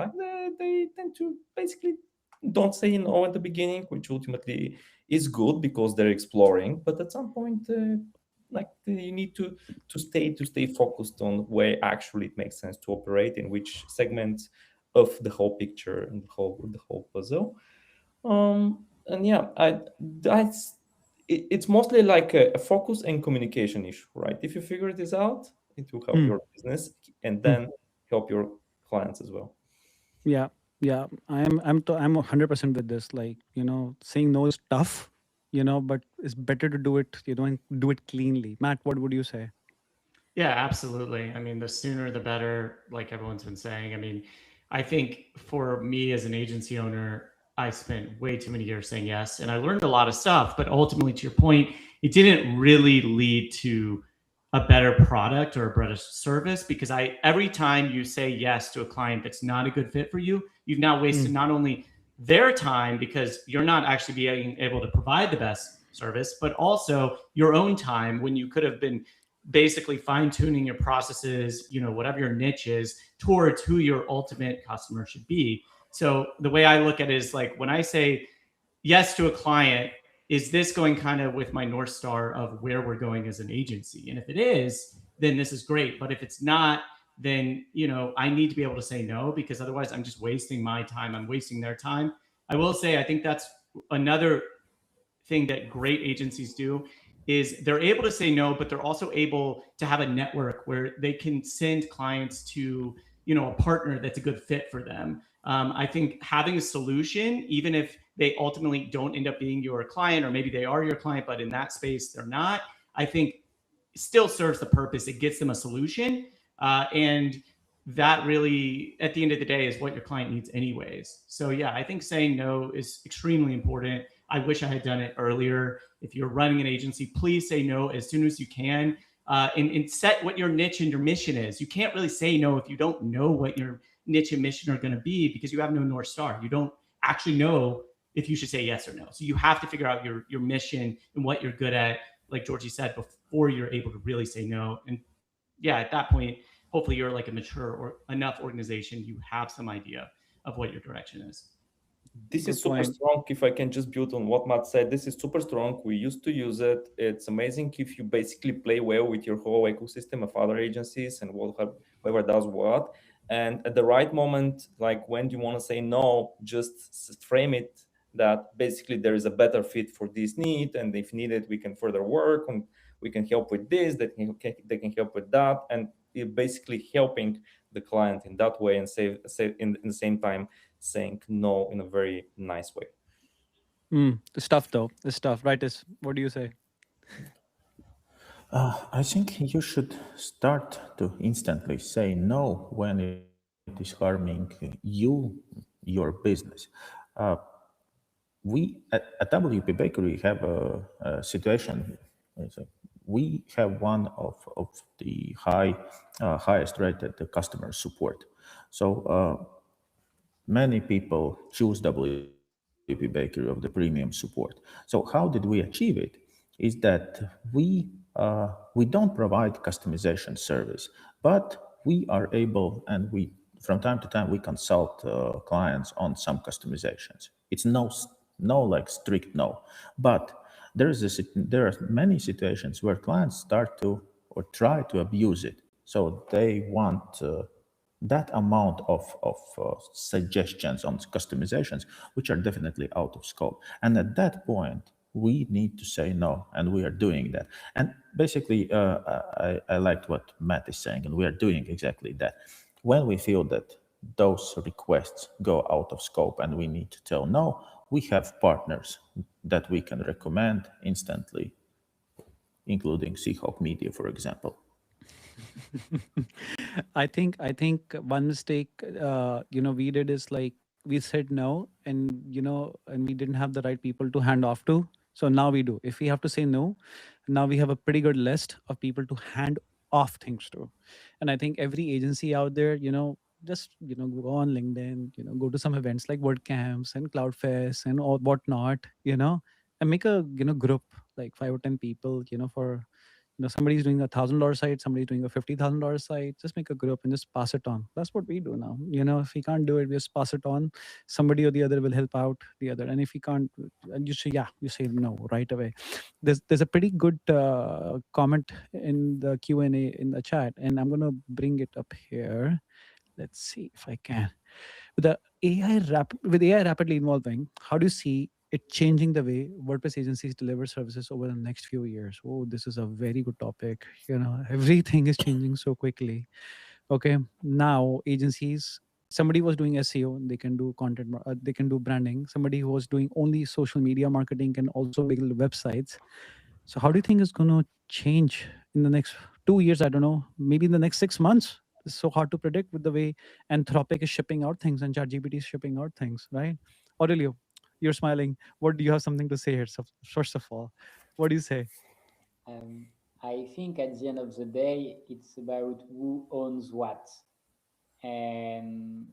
they tend to basically don't say no at the beginning, which ultimately is good because they're exploring. But at some point, you need to stay focused on where actually it makes sense to operate, in which segment of the whole picture and the whole puzzle. And yeah, it's mostly like a focus and communication issue, right? If you figure this out, it will help your business and then help your clients as well. Yeah, I'm 100% with this. Saying no is tough, but it's better to do it, and do it cleanly. Matt, what would you say? Yeah, absolutely. I mean, the sooner the better, like everyone's been saying. I mean, I think for me as an agency owner, I spent way too many years saying yes, and I learned a lot of stuff, but ultimately, to your point, it didn't really lead to a better product or a better service, because every time you say yes to a client that's not a good fit for you, you've now wasted not only their time because you're not actually being able to provide the best service, but also your own time when you could have been basically fine-tuning your processes, whatever your niche is, towards who your ultimate customer should be. So the way I look at it is like, when I say yes to a client, is this going kind of with my North Star of where we're going as an agency? And if it is, then this is great. But if it's not, then, I need to be able to say no, because otherwise I'm just wasting my time. I'm wasting their time. I will say, I think that's another thing that great agencies do, is they're able to say no, but they're also able to have a network where they can send clients to, a partner that's a good fit for them. I think having a solution, even if they ultimately don't end up being your client, or maybe they are your client, but in that space they're not, I think still serves the purpose. It gets them a solution. And that really, at the end of the day, is what your client needs anyways. So yeah, I think saying no is extremely important. I wish I had done it earlier. If you're running an agency, please say no as soon as you can, and set what your niche and your mission is. You can't really say no if you don't know what your niche and mission are going to be, because you have no North Star. You don't actually know if you should say yes or no. So you have to figure out your mission and what you're good at, like Georgie said, before you're able to really say no. And yeah, at that point, hopefully you're like a mature or enough organization, you have some idea of what your direction is. This Good is super point. strong. If I can just build on what Matt said, this is super strong. We used to use it. It's amazing if you basically play well with your whole ecosystem of other agencies and whoever does what. And at the right moment, like when you want to say no, just frame it that basically there is a better fit for this need, and if needed, we can further work and we can help with this. They can help with that, and you're basically helping the client in that way, and say in the same time saying no in a very nice way. The stuff though, the stuff. Raitis, what do you say? I think you should start to instantly say no when it is harming your business. We at WPBakery have a situation. We have one of the highest rated customer support. So many people choose WPBakery of the premium support. So how did we achieve it? Is that we don't provide customization service, but we are able, and we from time to time we consult clients on some customizations. It's no like strict no, but there are many situations where clients start to or try to abuse it. So they want that amount of suggestions on customizations, which are definitely out of scope. And at that point, we need to say no, and we are doing that. And basically, I liked what Matt is saying, and we are doing exactly that. When we feel that those requests go out of scope and we need to tell no, we have partners that we can recommend instantly, including Seahawk Media, for example. I think one mistake we did is like we said no, and and we didn't have the right people to hand off to. So now we do. If we have to say no, now we have a pretty good list of people to hand off things to. And I think every agency out there, just go on LinkedIn, go to some events like WordCamps and Cloudfest and all whatnot, and make a group like 5 or 10 people, for somebody's doing $1,000 site, somebody's doing a $50,000 site. Just make a group and just pass it on. That's what we do now. If we can't do it, we just pass it on. Somebody or the other will help out the other. And if we can't, and you say no right away. There's a pretty good comment in the Q&A in the chat, and I'm gonna bring it up here. Let's see if I can. With the AI rapidly evolving, how do you see it changing the way WordPress agencies deliver services over the next few years? Oh, this is a very good topic. Everything is changing so quickly. Okay, now agencies, somebody was doing SEO, they can do content, they can do branding. Somebody who was doing only social media marketing can also build websites. So how do you think it's going to change in the next 2 years? I don't know, maybe in the next 6 months. It's so hard to predict with the way Anthropic is shipping out things and ChatGPT is shipping out things, right? Aurelio, you're smiling. What do you have something to say here? So first of all, what do you say? I think at the end of the day, it's about who owns what, and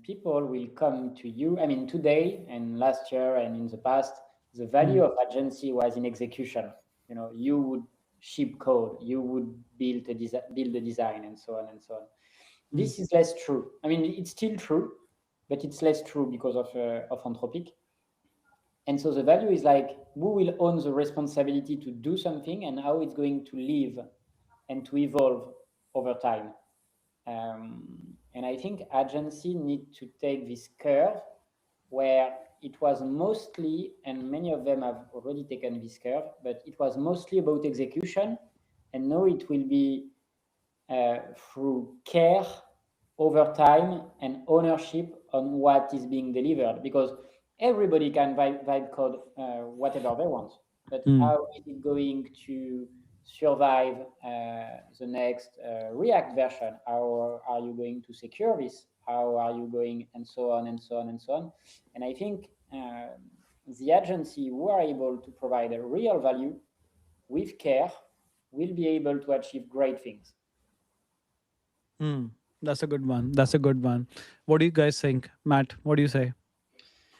people will come to you. I mean, today and last year and in the past, the value of agency was in execution. You would ship code. You would build a design and so on and so on. This is less true. I mean, it's still true, but it's less true because of Anthropic. And so the value is like, who will own the responsibility to do something and how it's going to live and to evolve over time. And I think agency need to take this curve where it was mostly, and many of them have already taken this curve, but it was mostly about execution. And now it will be through care over time and ownership on what is being delivered, because everybody can vibe code whatever they want, but how is it going to survive the next React version? How are you going to secure this? How are you going, and so on and so on and so on. And I think the agency who are able to provide a real value with care will be able to achieve great things. That's a good one. That's a good one. What do you guys think? Matt, what do you say?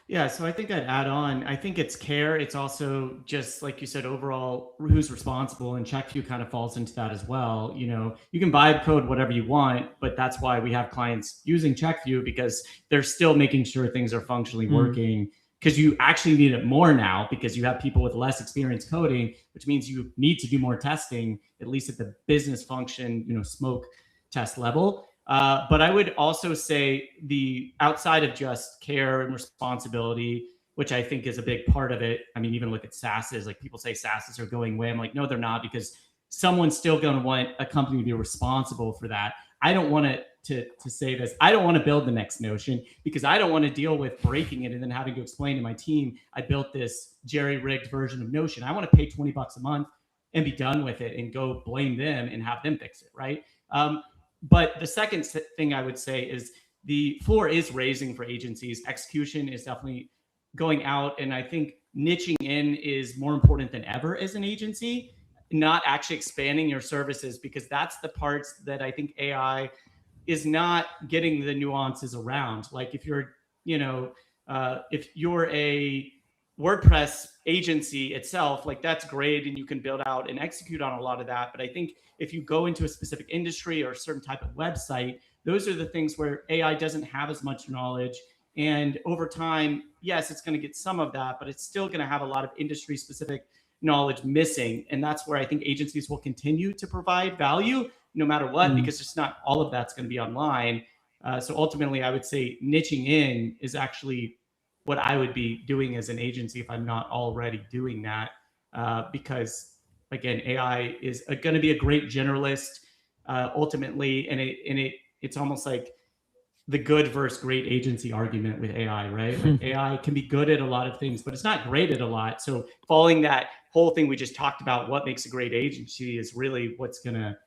Yeah, so I think I'd add on, I think it's care. It's also just, like you said, overall, who's responsible, and CheckView kind of falls into that as well. You know, you can vibe code whatever you want, but that's why we have clients using CheckView, because they're still making sure things are functionally working, because you actually need it more now because you have people with less experience coding, which means you need to do more testing, at least at the business function, you know, smoke test level. But I would also say the outside of just care and responsibility, which I think is a big part of it. I mean, even look at SaaSes, like people say SaaSes are going away. I'm like, no, they're not, because someone's still going to want a company to be responsible for that. I don't want to say this. I don't want to build the next Notion because I don't want to deal with breaking it and then having to explain to my team, I built this jerry-rigged version of Notion. I want to pay $20 a month and be done with it and go blame them and have them fix it, right? But the second thing I would say is the floor is raising for agencies. Execution is definitely going out. And I think niching in is more important than ever as an agency, not actually expanding your services, because that's the parts that I think AI is not getting the nuances around. Like if you're, you know, if you're a WordPress agency itself, like that's great and you can build out and execute on a lot of that. But I think if you go into a specific industry or a certain type of website, those are the things where AI doesn't have as much knowledge. And over time, yes, it's going to get some of that, but it's still going to have a lot of industry specific knowledge missing. And that's where I think agencies will continue to provide value no matter what, because just not all of that's going to be online. So ultimately, I would say niching in is actually what I would be doing as an agency if I'm not already doing that, because again, AI is going to be a great generalist ultimately, and it's almost like the good versus great agency argument with AI, right? Like AI can be good at a lot of things, but it's not great at a lot. So following that whole thing we just talked about, what makes a great agency is really what's going to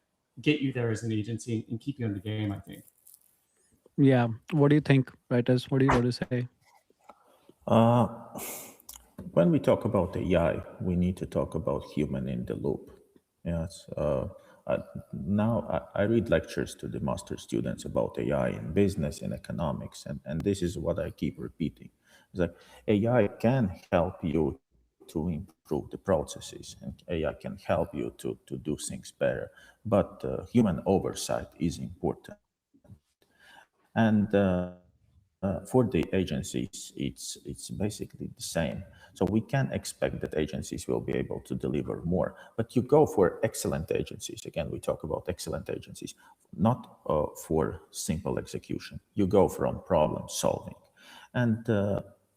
get you there as an agency and keep you in the game, I think. Yeah. What do you think, Raitis? What do you say? When we talk about AI, we need to talk about human in the loop. Yes. Now I read lectures to the master students about AI in business and economics, and this is what I keep repeating. It's like AI can help you to improve the processes, and AI can help you to do things better, but human oversight is important. And for the agencies, it's basically the same. So we can expect that agencies will be able to deliver more. But you go for excellent agencies. Again, we talk about excellent agencies, not for simple execution. You go from problem solving. And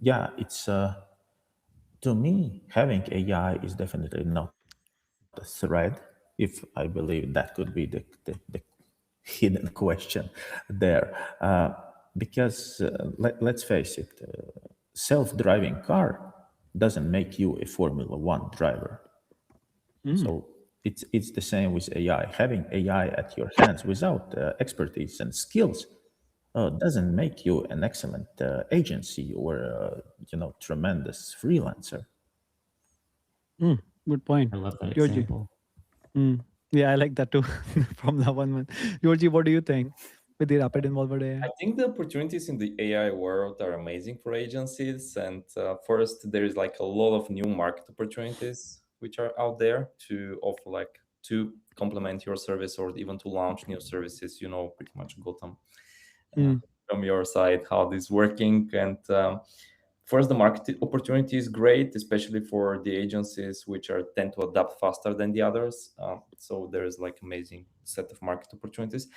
yeah, it's to me, having AI is definitely not a threat. If I believe that could be the hidden question there. Because let's face it, self-driving car doesn't make you a Formula One driver. So it's the same with AI. Having AI at your hands without expertise and skills doesn't make you an excellent agency or tremendous freelancer. Good point. I love that Georgi. example. Yeah, I like that too. From that one. Georgi, what do you think with the rapid involved AI? I think the opportunities in the AI world are amazing for agencies. And first, there is like a lot of new market opportunities which are out there to offer like to complement your service or even to launch new services. You know pretty much, Gautam, Mm. from your side how this is working. And first, the market opportunity is great, especially for the agencies which are tend to adapt faster than the others. So there's like amazing set of market opportunities.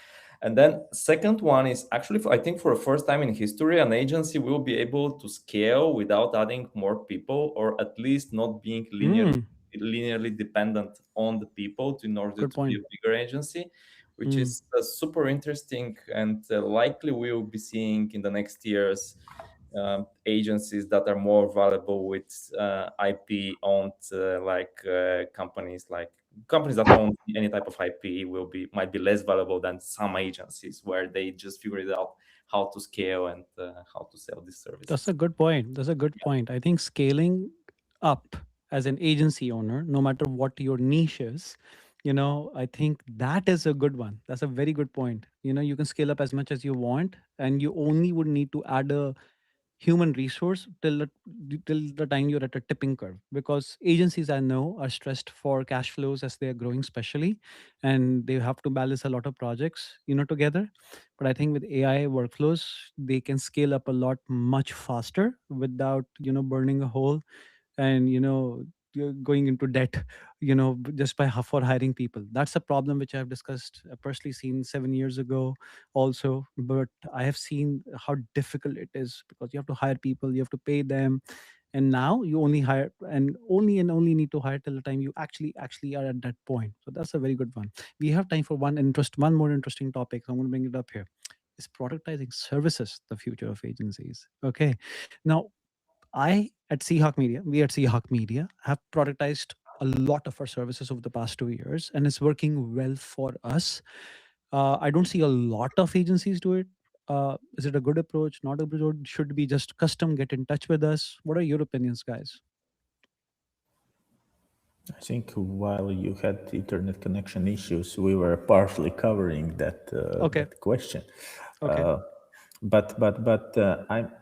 And then second one is actually, I think for the first time in history, an agency will be able to scale without adding more people, or at least not being linearly dependent on the people in order Good to be a point. bigger agency, which is super interesting. And likely we will be seeing in the next years agencies that are more valuable with IP owned, companies that own any type of IP might be less valuable than some agencies where they just figured out how to scale and how to sell these That's services. a good point. That's a good point. I think scaling up as an agency owner, no matter what your niche is, I think that is a good one. That's a very good point. You can scale up as much as you want, and you only would need to add a human resource till the time you're at a tipping curve, because agencies, I know, are stressed for cash flows as they are growing, especially, and they have to balance a lot of projects together. But I think with AI workflows, they can scale up a lot much faster without burning a hole, and you're going into debt, just by for hiring people. That's a problem which I've discussed, personally seen 7 years ago also. But I have seen how difficult it is, because you have to hire people, you have to pay them, and now you only hire and only need to hire till the time you actually are at that point. So that's a very good one. We have time for one more interesting topic, so I'm going to bring it up here. Is productizing services the future of agencies? Okay, now we at Seahawk Media have productized a lot of our services over the past 2 years, and it's working well for us. I don't see a lot of agencies do it. Is it a good approach? Not a good approach? Should we just custom get in touch with us? What are your opinions, guys? I think while you had internet connection issues, we were partially covering Okay. that question. Okay.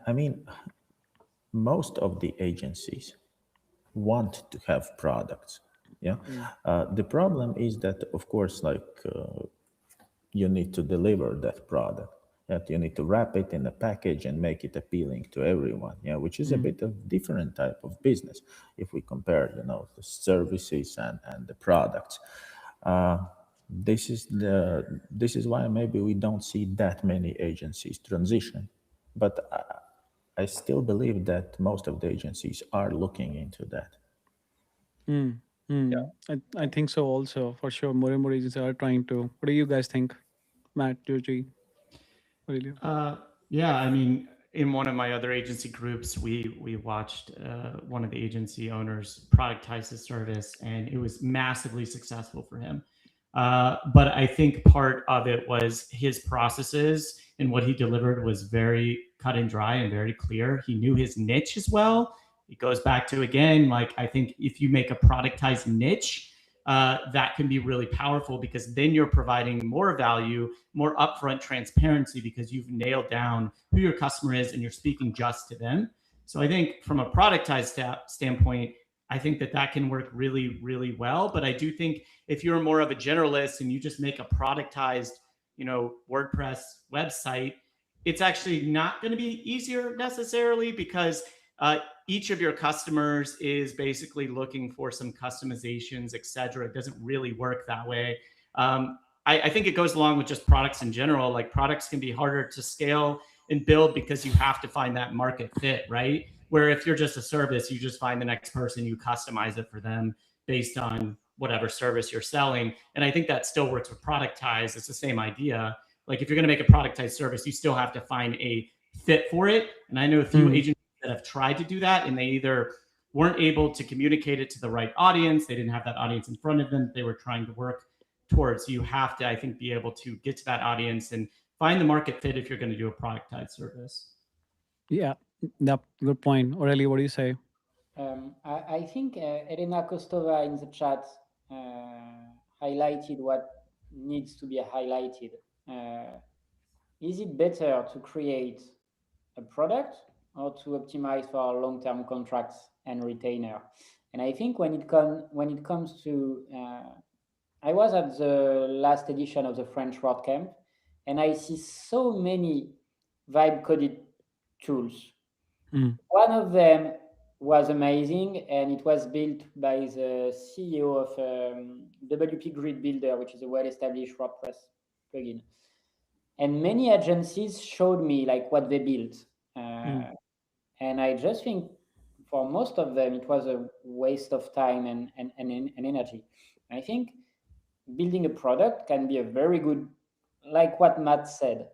I mean, most of the agencies want to have products. Yeah. The problem is that, of course, you need to deliver that product. That you need to wrap it in a package and make it appealing to everyone. Yeah, which is a bit of different type of business if we compare, the services and the products. This is why maybe we don't see that many agencies transition, but I still believe that most of the agencies are looking into that. I think so also, for sure. More and more agencies are trying to. What do you guys think, Matt, Georgie, Aurelio? Yeah, I mean, in one of my other agency groups, we watched one of the agency owners productize his service, and it was massively successful for him. But I think part of it was his processes, and what he delivered was very cut and dry and very clear. He knew his niche as well. It goes back to, again, like, I think if you make a productized niche, that can be really powerful, because then you're providing more value, more upfront transparency, because you've nailed down who your customer is and you're speaking just to them. So I think from a productized standpoint, I think that can work really, really well. But I do think if you're more of a generalist and you just make a productized, WordPress website, it's actually not going to be easier necessarily, because each of your customers is basically looking for some customizations, etc. It doesn't really work that way. I think it goes along with just products in general. Like, products can be harder to scale and build because you have to find that market fit, right? Where if you're just a service, you just find the next person, you customize it for them based on whatever service you're selling. And I think that still works with productize. It's the same idea. Like, if you're going to make a productized service, you still have to find a fit for it. And I know a few agencies that have tried to do that, and they either weren't able to communicate it to the right audience, they didn't have that audience in front of them that they were trying to work towards. So you have to, I think, be able to get to that audience and find the market fit if you're going to do a productized service. Yeah, good point. Aurelio, what do you say? I think Elena Kostova in the chat highlighted what needs to be highlighted. Is it better to create a product or to optimize for our long-term contracts and retainer? And I think when it comes to I was at the last edition of the French WordCamp, and I see so many vibe coded tools. One of them was amazing, and it was built by the CEO of WP Grid Builder, which is a well-established WordPress plugin. And many agencies showed me like what they built, and I just think for most of them it was a waste of time and energy. I think building a product can be a very good, like what Matt said.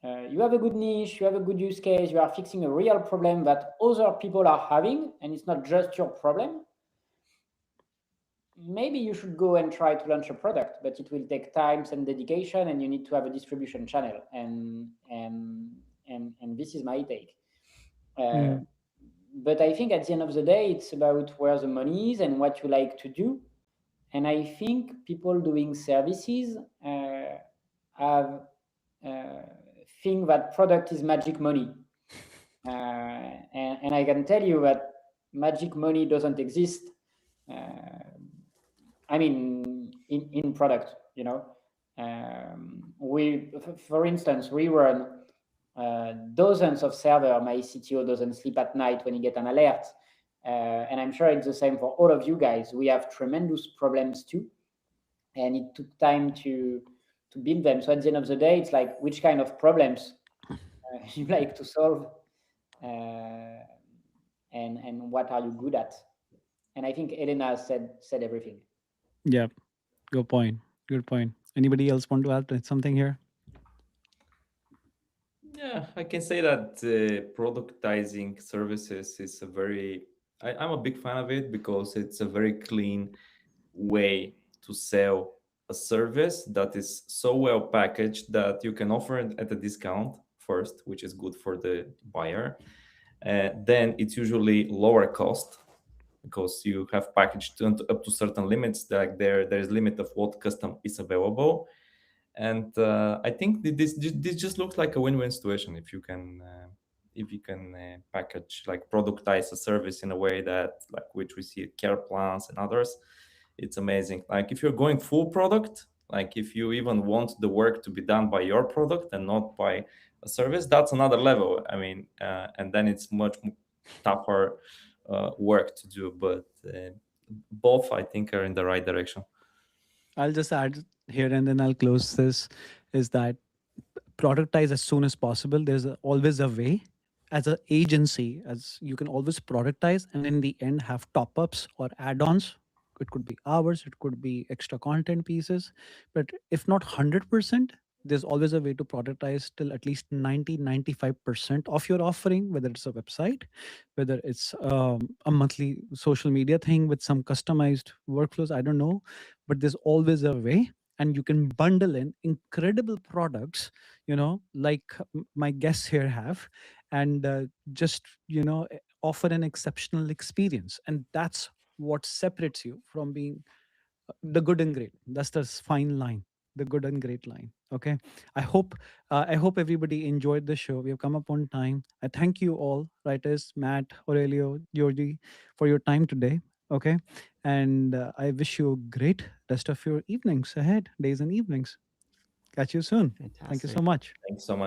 You have a good niche, you have a good use case, you are fixing a real problem that other people are having, and it's not just your problem. Maybe you should go and try to launch a product, but it will take time and dedication, and you need to have a distribution channel. And this is my take. But I think at the end of the day, it's about where the money is and what you like to do. And I think people doing services have think that product is magic money. And I can tell you that magic money doesn't exist. I mean, in product, you know. For instance, we run dozens of servers. My CTO doesn't sleep at night when he gets an alert. And I'm sure it's the same for all of you guys. We have tremendous problems too. And it took time to build them. So at the end of the day, it's like, which kind of problems you like to solve, and what are you good at? And I think Elena said everything. Yeah, good point. Good point. Anybody else want to add something here? Yeah, I can say that productizing services is I'm a big fan of it because it's a very clean way to sell a service that is so well packaged that you can offer it at a discount first, which is good for the buyer. Then it's usually lower cost because you have packaged up to certain limits. Like there is limit of what custom is available. And I think this just looks like a win-win situation if you can package, like productize a service in a way that, like, which we see care plans and others. It's amazing. Like if you're going full product, like if you even want the work to be done by your product and not by a service, that's another level. I mean, and then it's much tougher work to do. But both, I think, are in the right direction. I'll just add here and then I'll close this, is that productize as soon as possible. There's always a way. As an agency, as you can always productize and in the end have top-ups or add-ons. It could be hours, it could be extra content pieces, but if not 100%, there's always a way to productize till at least 90-95% of your offering, whether it's a website, whether it's a monthly social media thing with some customized workflows, I don't know, but there's always a way. And you can bundle in incredible products, like my guests here have, and just offer an exceptional experience. And that's what separates you from being the good and great. That's the fine line, the good and great line. Okay, I hope everybody enjoyed the show. We have come up on time. I thank you all, Raitis, Matt, Aurelio, Georgi, for your time today. Okay, and I wish you a great rest of your evenings ahead, days and evenings. Catch you soon. Fantastic. Thank you so much. Thanks so much.